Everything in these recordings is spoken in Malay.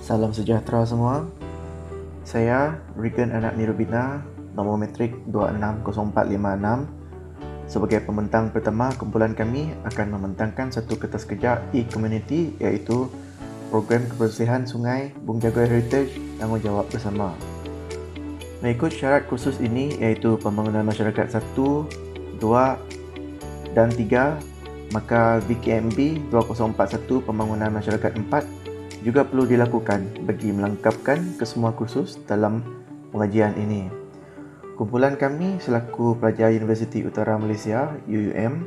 Salam sejahtera semua. Saya Regan Anak Nirubina, nombor metrik 260456. Sebagai pembentang pertama, kumpulan kami akan membentangkan satu kertas kerja e-community iaitu Program Kebersihan Sungai Bung Jagoy Heritage Tanggungjawab Bersama. Mengikut syarat kursus ini iaitu pembangunan masyarakat 1, 2 dan 3, maka VKMB 2041 pembangunan masyarakat 4 juga perlu dilakukan bagi melengkapkan kesemua kursus dalam pengajian ini. Kumpulan kami selaku pelajar Universiti Utara Malaysia UUM,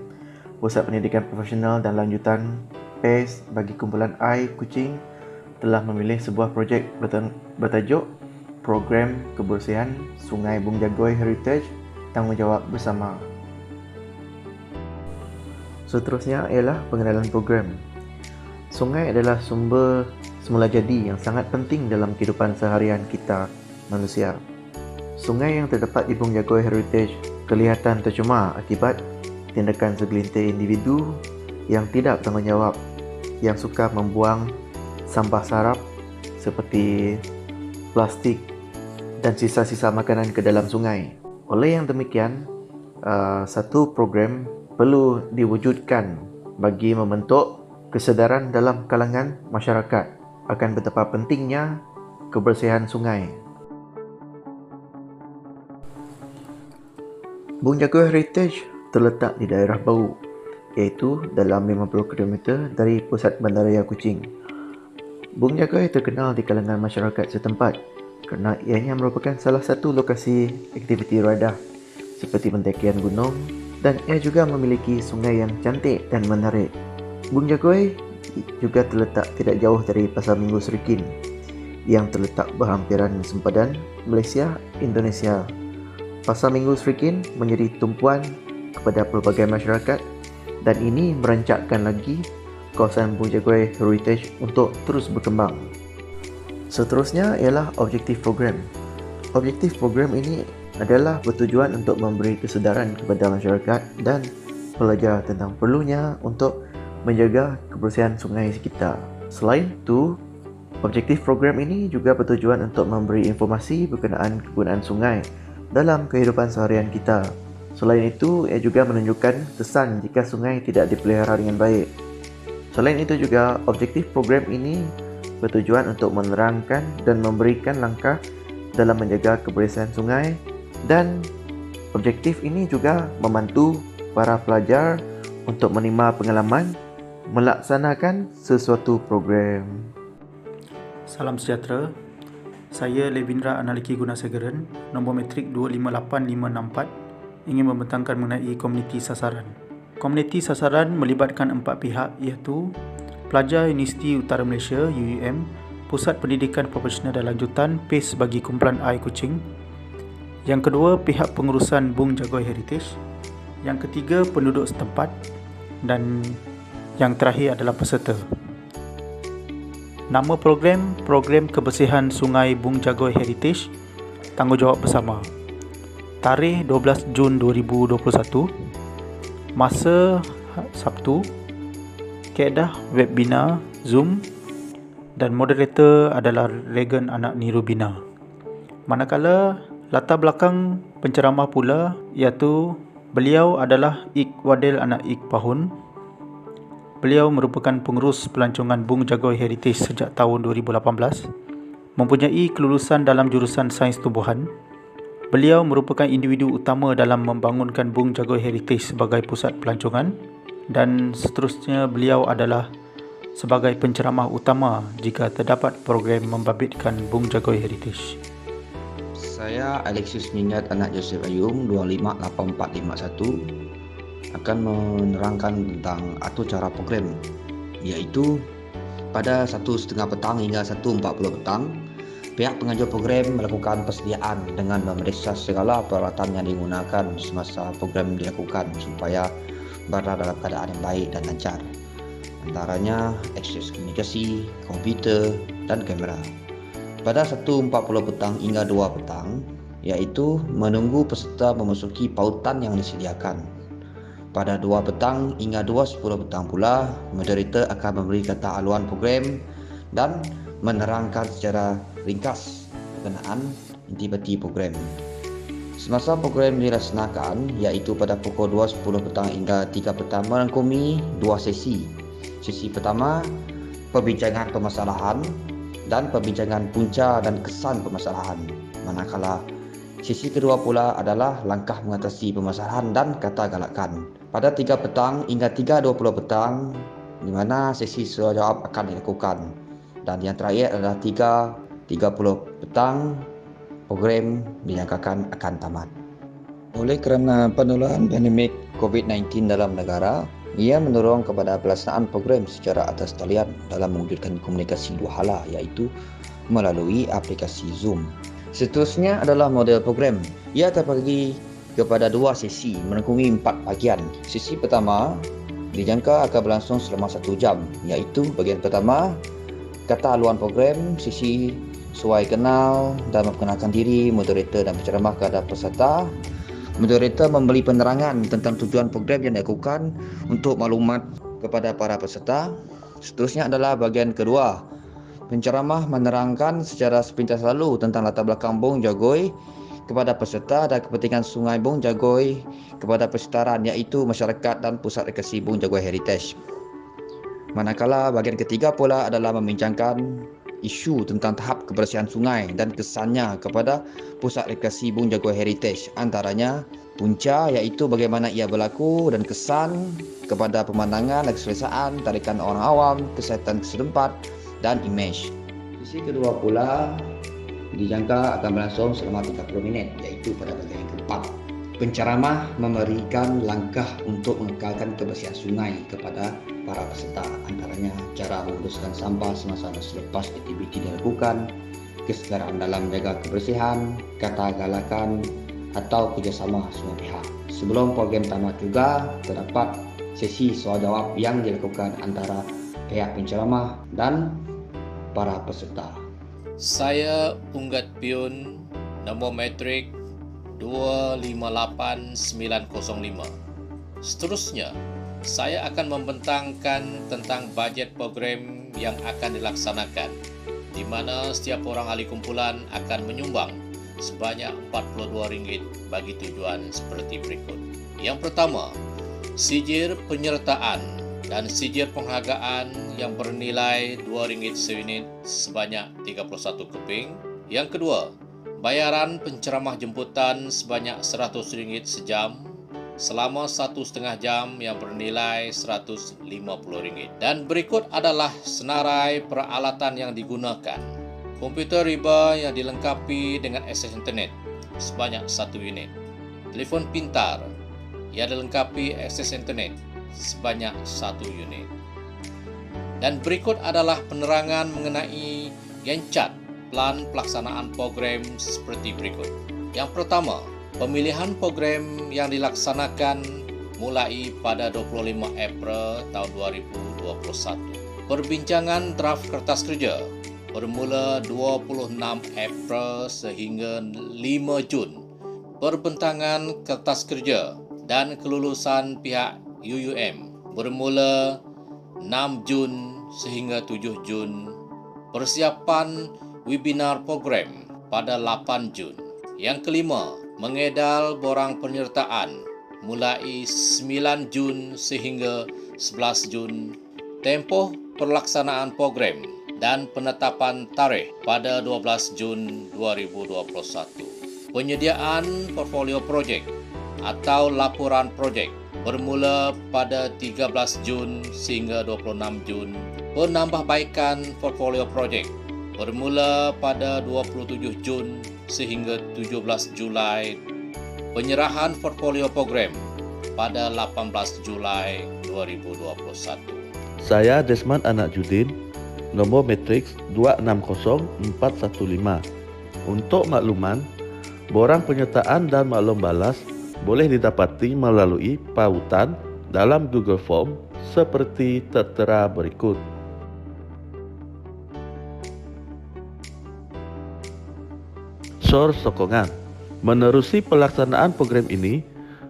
Pusat Pendidikan Profesional dan Lanjutan PACE bagi kumpulan I Kuching telah memilih sebuah projek bertajuk Program Kebersihan Sungai Bung Jagoy Heritage Tanggungjawab Bersama. Seterusnya ialah pengenalan program. Sungai adalah sumber semula jadi yang sangat penting dalam kehidupan seharian kita manusia. Sungai yang terdapat di Bung Jagoy Heritage kelihatan tercemar akibat tindakan segelintir individu yang tidak bertanggungjawab, yang suka membuang sampah sarap seperti plastik dan sisa-sisa makanan ke dalam sungai. Oleh yang demikian, satu program perlu diwujudkan bagi membentuk kesedaran dalam kalangan masyarakat akan betapa pentingnya kebersihan sungai. Bung Jagoy Heritage terletak di daerah Bau, iaitu dalam 50 km dari pusat bandaraya Kuching. Bung Jagoy terkenal di kalangan masyarakat setempat kerana ianya merupakan salah satu lokasi aktiviti radah seperti pendakian gunung, dan ia juga memiliki sungai yang cantik dan menarik. Bung Jagoy juga terletak tidak jauh dari Pasar Minggu Serikin yang terletak berhampiran sempadan Malaysia-Indonesia. Pasar Minggu Serikin menjadi tumpuan kepada pelbagai masyarakat dan ini merancakkan lagi kawasan Bung Jagoy Heritage untuk terus berkembang. Seterusnya ialah objektif program. Objektif program ini adalah bertujuan untuk memberi kesedaran kepada masyarakat dan pelajar tentang perlunya untuk menjaga kebersihan sungai sekitar. Selain itu, objektif program ini juga bertujuan untuk memberi informasi berkenaan kegunaan sungai dalam kehidupan seharian kita. Selain itu, ia juga menunjukkan kesan jika sungai tidak dipelihara dengan baik. Selain itu juga, objektif program ini bertujuan untuk menerangkan dan memberikan langkah dalam menjaga kebersihan sungai, dan objektif ini juga membantu para pelajar untuk menerima pengalaman melaksanakan sesuatu program. Salam sejahtera. Saya Levindra Analiki Gunasegeren, nombor metrik 258564, ingin membentangkan mengenai komuniti sasaran. Komuniti sasaran melibatkan 4 pihak iaitu pelajar Universiti Utara Malaysia UUM, Pusat Pendidikan Profesional dan Lanjutan PACE bagi kumpulan I Kuching. Yang kedua, pihak pengurusan Bung Jagoy Heritage. Yang ketiga, penduduk setempat. Dan yang terakhir adalah peserta. Nama program, Program Kebersihan Sungai Bung Jagoy Heritage Tanggungjawab Bersama. Tarikh 12 Jun 2021. Masa Sabtu. Kaedah webinar Zoom. Dan moderator adalah Regan Anak Nirubina. Manakala latar belakang penceramah pula iaitu beliau adalah Ik Wadil Anak Ik Pahun. Beliau merupakan pengurus pelancongan Bung Jagoy Heritage sejak tahun 2018. Mempunyai kelulusan dalam jurusan Sains Tumbuhan. Beliau merupakan individu utama dalam membangunkan Bung Jagoy Heritage sebagai pusat pelancongan, dan seterusnya beliau adalah sebagai penceramah utama jika terdapat program membabitkan Bung Jagoy Heritage. Saya Alexius Minjat Anak Joseph Ayung 258451 akan menerangkan tentang atur cara program, iaitu pada 1:30 petang hingga 1:40 petang pihak pengajar program melakukan persediaan dengan memeriksa segala peralatan yang digunakan semasa program dilakukan supaya berada dalam keadaan yang baik dan lancar, antaranya akses komunikasi, komputer dan kamera. Pada 1:40 petang hingga 2 petang, iaitu menunggu peserta memasuki pautan yang disediakan. Pada 2 petang hingga 2:10 petang pula, moderator akan memberi kata haluan program dan menerangkan secara ringkas berkenaan intipati program. Semasa program dilaksanakan, iaitu pada pukul 2.10 petang hingga 3 petang, merangkumi dua sesi. Sesi pertama, perbincangan permasalahan dan perbincangan punca dan kesan permasalahan. Manakala sesi kedua pula adalah langkah mengatasi permasalahan dan kata galakan. Pada 3 petang hingga 3.20 petang, di mana sesi soal jawab akan dilakukan. Dan yang terakhir adalah 3.30 petang, program dinyatakan akan tamat. Oleh kerana penularan pandemik COVID-19 dalam negara, ia mendorong kepada pelaksanaan program secara atas talian dalam mewujudkan komunikasi dua hala, iaitu melalui aplikasi Zoom. Seterusnya adalah model program. Ia terbagi kepada dua sesi merangkumi 4 bahagian. Sesi pertama dijangka akan berlangsung selama 1 jam, iaitu bahagian pertama, kata haluan program, sesi suai kenal dan memperkenalkan diri moderator dan penceramah kepada peserta. Moderator memberi penerangan tentang tujuan program yang dilakukan untuk maklumat kepada para peserta. Seterusnya adalah bahagian kedua. Penceramah menerangkan secara sepintas lalu tentang latar belakang Bung Jagoi kepada peserta dan kepentingan Sungai Bung Jagoi kepada persekitaran, iaitu masyarakat dan pusat rekreasi Bung Jagoi Heritage. Manakala bahagian ketiga pula adalah membincangkan isu tentang tahap kebersihan sungai dan kesannya kepada pusat rekreasi Bung Jagoi Heritage, antaranya punca iaitu bagaimana ia berlaku dan kesan kepada pemandangan dan keselesaan, tarikan orang awam, kesihatan setempat dan imej. Sesi kedua pula dijangka akan berlangsung selama 30 minit, iaitu pada bahagian keempat. Penceramah memberikan langkah untuk mengekalkan kebersihan sungai kepada para peserta, antaranya cara menguruskan sampah semasa dan selepas aktiviti dilakukan, kesedaran dalam menjaga kebersihan, kata galakan atau kerjasama semua pihak. Sebelum program tamat juga terdapat sesi soal jawab yang dilakukan antara pihak penceramah dan para peserta. Saya Unggat Piun, nombor matrik 258905. Seterusnya, saya akan membentangkan tentang bajet program yang akan dilaksanakan, di mana setiap orang ahli kumpulan akan menyumbang sebanyak RM42 bagi tujuan seperti berikut. Yang pertama, sijir penyertaan dan sijir penghargaan yang bernilai RM2 seunit sebanyak 31 keping. Yang kedua, bayaran penceramah jemputan sebanyak RM100 sejam selama 1,5 jam yang bernilai RM150. Dan berikut adalah senarai peralatan yang digunakan. Komputer riba yang dilengkapi dengan akses internet sebanyak 1 unit. Telefon pintar yang dilengkapi akses internet sebanyak 1 unit. Dan berikut adalah penerangan mengenai Gantt chart plan pelaksanaan program seperti berikut. Yang pertama, pemilihan program yang dilaksanakan mulai pada 25 April tahun 2021. Perbincangan draft kertas kerja bermula 26 April sehingga 5 Jun. Perbentangan kertas kerja dan kelulusan pihak UUM bermula 6 Jun sehingga 7 Jun. Persiapan webinar program pada 8 Jun. Yang kelima, mengedal borang penyertaan mulai 9 Jun sehingga 11 Jun. Tempoh pelaksanaan program dan penetapan tarikh pada 12 Jun 2021. Penyediaan portfolio projek atau laporan projek bermula pada 13 Jun sehingga 26 Jun. Penambahbaikan portfolio projek bermula pada 27 Jun sehingga 17 Julai. Penyerahan portfolio program pada 18 Julai 2021. Saya Desmond Anak Judin, nombor matriks 260415. Untuk makluman, borang penyertaan dan maklum balas boleh didapati melalui pautan dalam Google Form seperti tertera berikut. Source sokongan. Menerusi pelaksanaan program ini,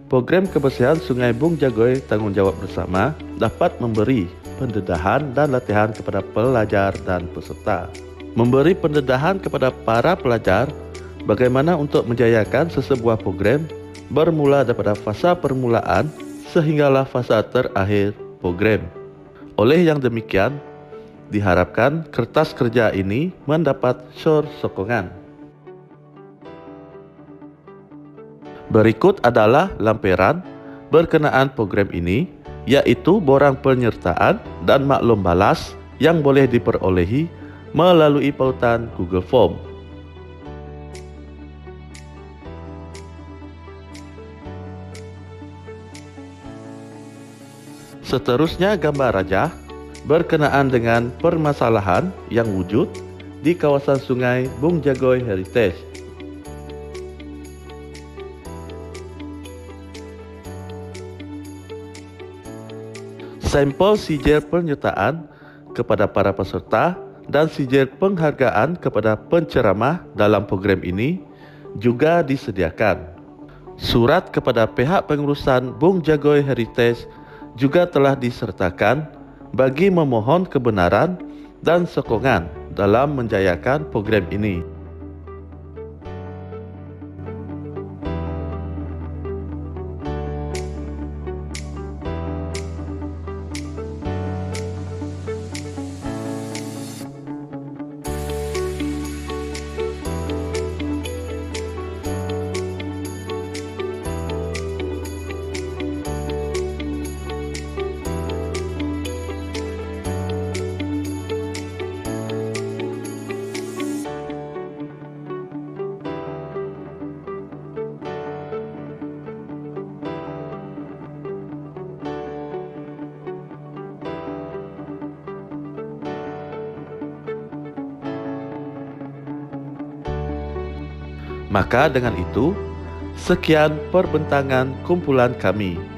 program kebersihan Sungai Bung Jagoi Tanggungjawab Bersama dapat memberi pendedahan dan latihan kepada pelajar dan peserta. memberi pendedahan kepada para pelajar bagaimana untuk menjayakan sesebuah program bermula daripada fasa permulaan sehinggalah fasa terakhir program. Oleh yang demikian, diharapkan kertas kerja ini mendapat sokongan. Berikut adalah lampiran berkenaan program ini, yaitu borang penyertaan dan maklum balas yang boleh diperolehi melalui pautan Google Form. Seterusnya gambar rajah berkenaan dengan permasalahan yang wujud di kawasan Sungai Bung Jagoy Heritage. Sampel sijil penyertaan kepada para peserta dan sijil penghargaan kepada penceramah dalam program ini juga disediakan. Surat kepada pihak pengurusan Bung Jagoy Heritage juga telah disertakan bagi memohon kebenaran dan sokongan dalam menjayakan program ini. Maka dengan itu, sekian perbentangan kumpulan kami.